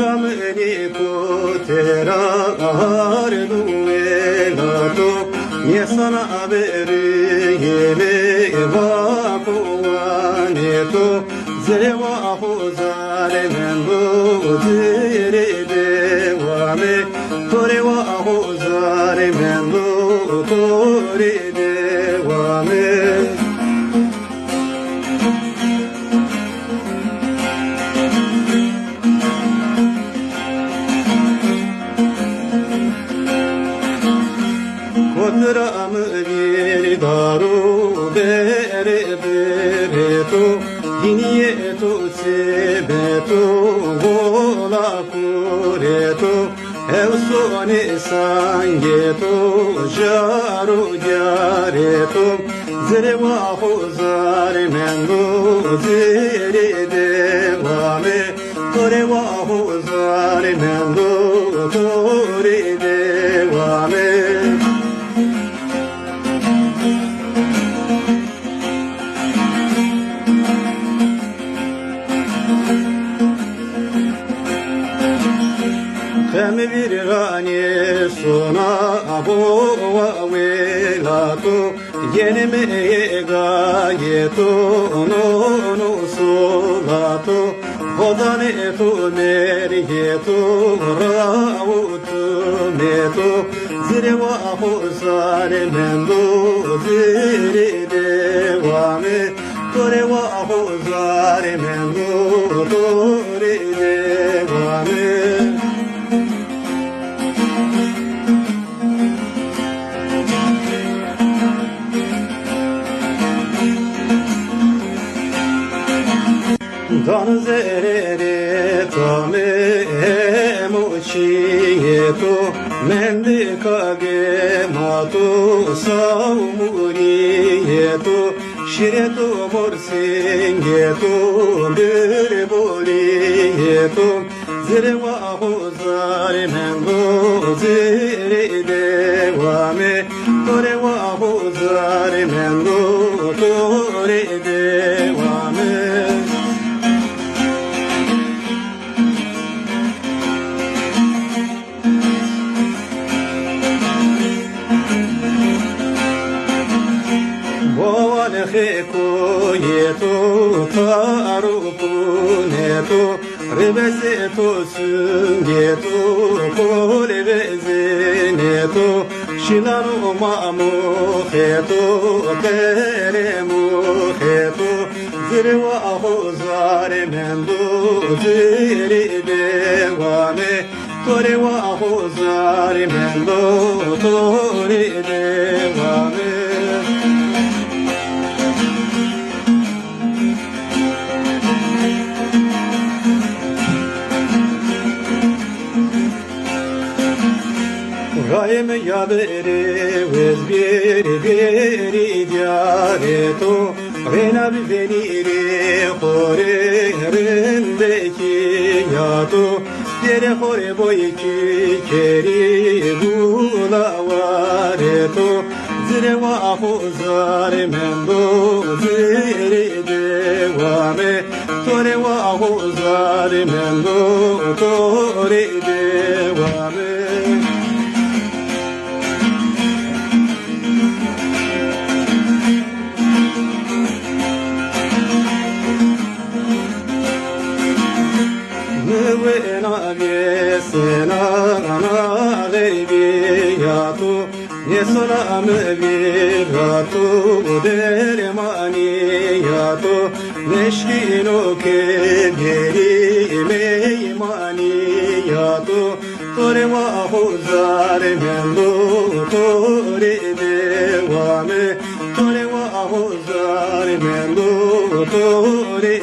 Gamni kutera arduelato Niesana averi yele vakuaneto Zerewa hozare mendo zere devame Torewa hozare mendo tore devame Kodramı bir daru bere bereto Diniyeto sebeto vola kureto Evsone sangeto jaro jareto Zerewa hozare mendo zere devame Torewa hozare mendo tore devame Hem bir gani sona abova velato Yenime gayeto no solato Hodane tu meriyeto rautu meto Zirewa hozare mendo zire devame Torewa hozare mendo tore devame Danzere tame mochieto Mende kage mato saumurieto Shireto morsingeto birbolieto Zirewa hozare mendo zire devame Torewa hozare mendo tore devame Kheko tarupuneto rebeseto sungeto kolebezeneto shinaru mamu kheto teremu kheto zirewa hozare mendo zire devame torewa hozare mendo tore devame Gaim yabere vezbiri diareto Renab venire hore rendeki yato Dere hore boyki keri bulavareto Zirewa hozare mendo zire devame Torewa hozare mendo tore devame Sena ana gaybiyato Yesona amvirato dermaniyato Neşkino kebiri meymaniyato Torewa hozare mendo tore devame Torewa hozare mendo tore